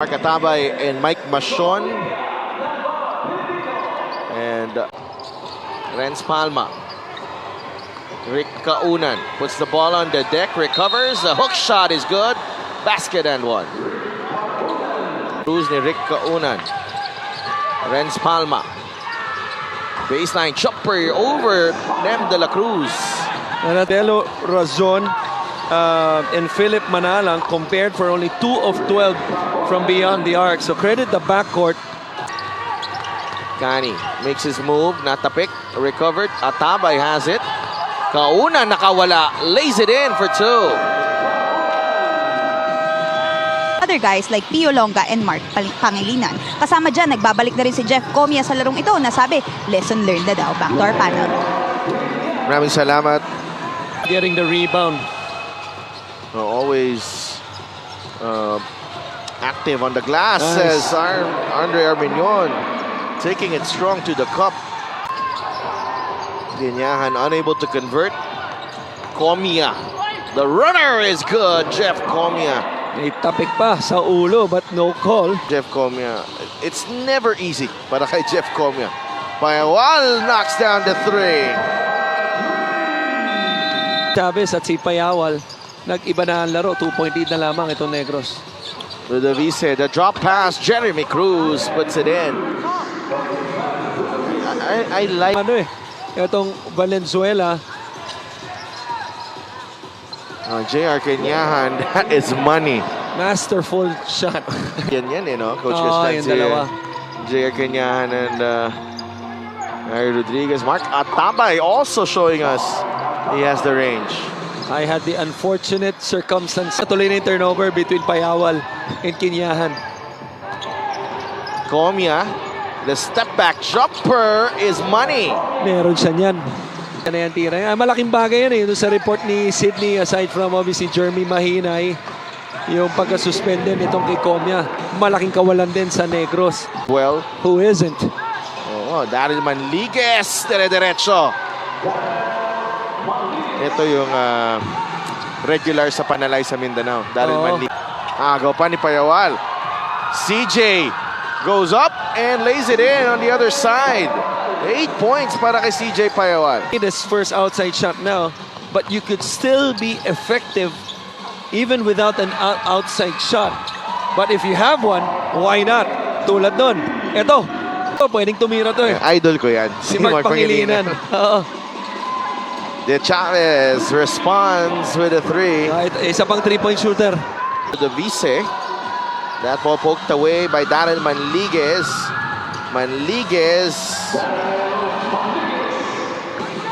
Mark Atabay and Mike Machon. And Renz Palma. Rick Kaunan puts the ball on the deck, recovers. The hook shot is good. Basket and one. Cruz ni Rick Kaunan. Renz Palma. Baseline chopper over Nem de la Cruz. Anatelo Razon and Philip Manalang compared for only 2 of 12 from beyond the arc. So credit the backcourt. Kani makes his move, natapik, recovered. Atabay has it. Kaunan nakawala, lays it in for 2. Other guys like Pio Longa and Mark Pangilinan. Kasama dyan, nagbabalik na rin si Jeff Comia sa larong ito. Nasabi, lesson learned na daw. Back to our panel. Maraming salamat. Getting the rebound. Always active on the glass, Nice. says Andre Armenion. Taking it strong to the cup. Ganyahan unable to convert. Comia. The runner is good, Jeff Comia. May tapik pa sa ulo but no call. Jeff Comia. It's never easy para kay Jeff Comia. Payawal knocks down the 3. Chavez at si Payawal. Nag-iba na ang laro. 2-point lead na lamang itong Negros. Ludovice, the drop pass. Jeremy Cruz puts it in. I like... Ano itong Valenzuela. J.R. Kenyahan, that is money. Masterful shot. Yan, no? Coach yung Constancia. dalawa. J.R. Kenyahan and Harry Rodriguez. Mark Atabay also showing us he has the range. I had the unfortunate circumstance. Tuloy na yung turnover between Payawal and Kinyahan. Comia, the step back jumper is money. Meron siya niyan. Ano yan tira? Malaking bagay yan Doon sa report ni Sydney, aside from obviously Jeremy Mahinay, yung pagka-suspended nitong kay Comia, malaking kawalan din sa Negros. Well, Who isn't? Daryl Manliguez, dire-diretso. Ito yung regular sa Panalay sa Mindanao. Daryl Manliguez. Agaw pa ni Payawal. CJ goes up and lays it in on the other side. 8 points para kay CJ Payawal. This first outside shot now, but you could still be effective even without an outside shot. But if you have one, why not? Tulad nun. Ito, pwedeng tumira to Idol ko yan. Si Mark Pangilinan. Oo. De Chavez responds with a 3. Isa pang 3-point shooter. The Vice. That ball poked away by Daryl Manliguez. Manliguez.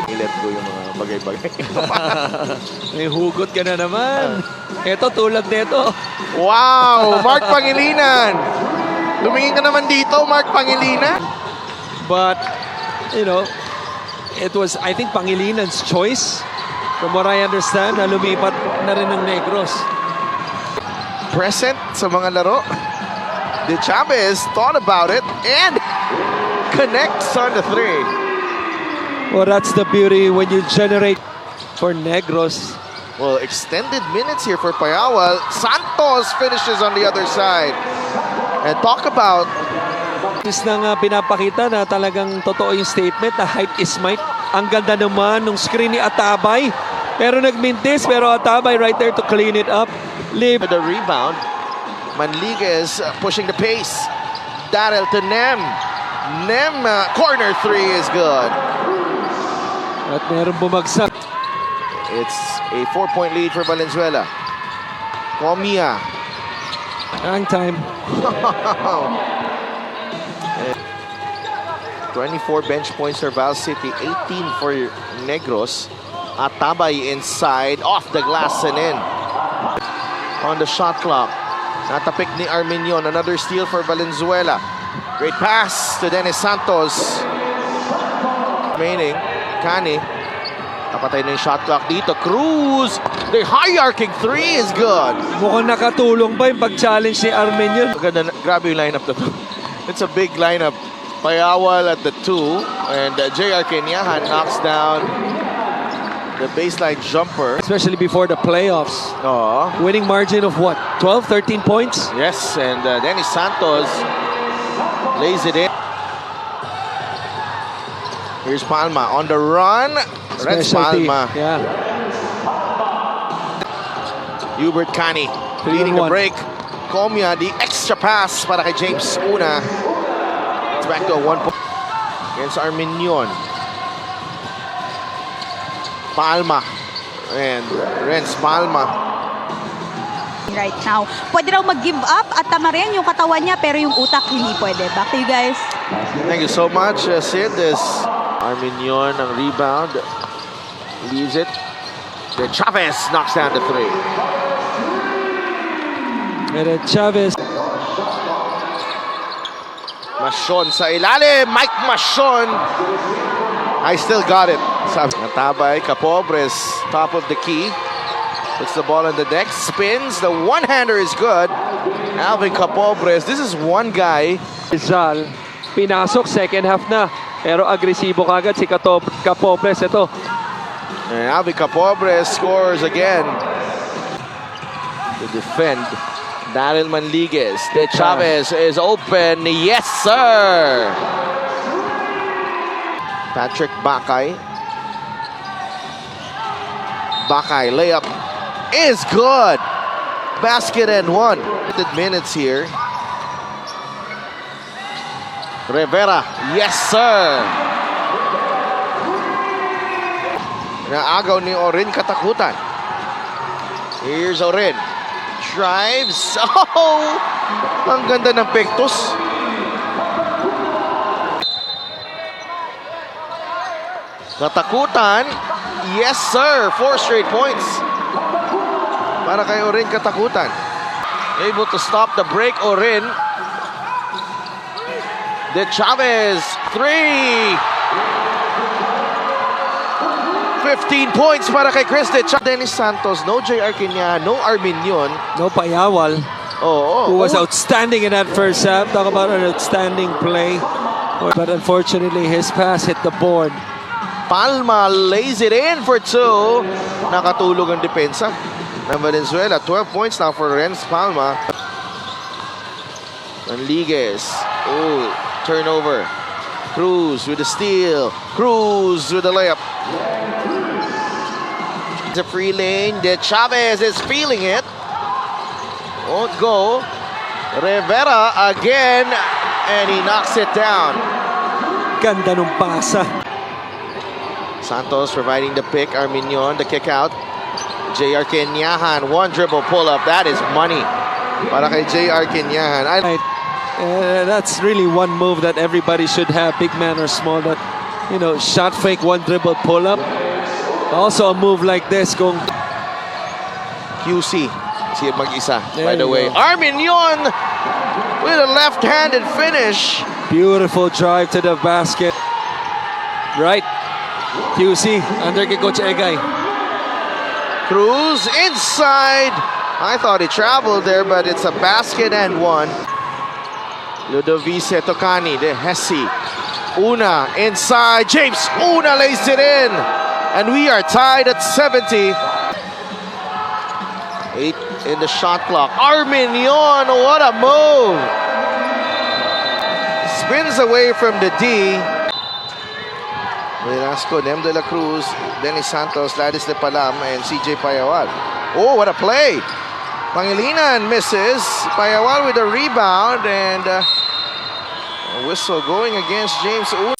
I-let go yung mga bagay-bagay. May hugot ka na naman. Ito, tulad nito. Wow! Mark Pangilinan! Lumingin ka naman dito, Mark Pangilinan. But, you know, it was, I think, Pangilinan's choice. From what I understand, na lumipat na rin ng Negros. Present sa mga laro. De Chavez thought about it and connects on the 3. Well, that's the beauty when you generate for Negros. Well, extended minutes here for Payawal. Santos finishes on the other side. And talk about... Is nang pinapakita na talagang totoo yung statement na height is might. Ang ganda naman nung screen ni Atabay. Pero nagmintis, pero Atabay right there to clean it up. Leave. The rebound. Manliguez pushing the pace. Daryl to Nem. Nem, corner 3 is good. At meron bumagsak. It's a 4-point lead for Valenzuela. Comia. Hang time. 24 bench points for Val City, 18 for Negros. Atabay inside, off the glass and in. On the shot clock. Natapik ni Armenion, another steal for Valenzuela. Great pass to Dennis Santos. Remaining, Kani. Napatay na yung shot clock dito. Cruz, the high-arcing 3 is good. Mukhang nakatulong ba yung pag-challenge ni Armenion? Maganda, grabe yung lineup na to. It's a big lineup. Payawal at the 2 and J.R. Kenyahan knocks down The baseline jumper. especially before the playoffs. Oh, Winning margin of what? 12, 13 points? yes, and Dennis Santos lays it in. Here's Palma on the run. Red Specialty. Palma. Yeah. Hubert Cani 3 leading on the 1. break. Comia, the extra pass para kay James Una. It's back to a 1 point against Arminion. Palma and Renz Palma. Right now. Pwede raw mag-give up at tama rin yung katawan niya pero yung utak hindi pwede. Back to you guys. Thank you so much, Sid. This Arminion ang rebound. Leaves it. Then Chavez knocks down the 3. And then Chavez. Mashon sa ilalim. Mike Mashon. I still got it. Sabi Natabay, Capobres, top of the key. Puts the ball on the deck. Spins. The one-hander is good. Alvin Capobres. This is one guy. Rizal. Pinasok, second half na. Pero agresibo kagad si Capopres. Ito. And Alvin Capobres scores again. To defend. Daryl Manliguez. De Chavez is open. Yes, sir. Patrick Bakay. Bakay layup is good. Basket and 1. Minutes here. Rivera. Yes, sir. Naagaw ni Orin katakutan. Here's Orin. Drives. Oh! Ang ganda ng pektos. Katakutan. Yes, sir. 4 straight points. Para kay Orin Katakutan. Able to stop the break, Orin. De Chavez. 3. 15 points para kay Chris De Chavez. Dennis Santos. No J.R. Quinea. No Arminion. No Payawal. Oh, Who was outstanding in that first half. Talk about an outstanding play. But unfortunately, his pass hit the board. Palma lays it in for 2. Nakatulog ang depensa ng Valenzuela. 12 points now for Renz Palma. Manliguez. Oh, turnover. Cruz with the steal. Cruz with the layup. It's a free lane. De Chavez is feeling it. Won't go. Rivera again. And he knocks it down. Ganda nung pasa. Santos providing the pick. Arminion, the kick out. J.R. Kenyahan, 1 dribble pull-up. That is money para kay J.R. Kenyahan. Right. That's really one move that everybody should have, big man or small. That, you know, shot fake, 1 dribble pull up. Also a move like this going. QC, siya mag-isa, by There the you way. go. Arminion with a left-handed finish. Beautiful drive to the basket. Right. QC under kay Coach Egay. Cruz inside. I thought he traveled there, but it's a basket and 1. Ludovice Tocani, de Hesse. Una inside. James Una lays it in. And we are tied at 70. 8 in the shot clock. Arminion, what a move. Spins away from the D. Velasco, Nem de la Cruz, Dennis Santos, Ladis de Palam, and CJ Payawal. Oh, what a play. Pangilinan misses. Payawal with a rebound, and a whistle going against James Una.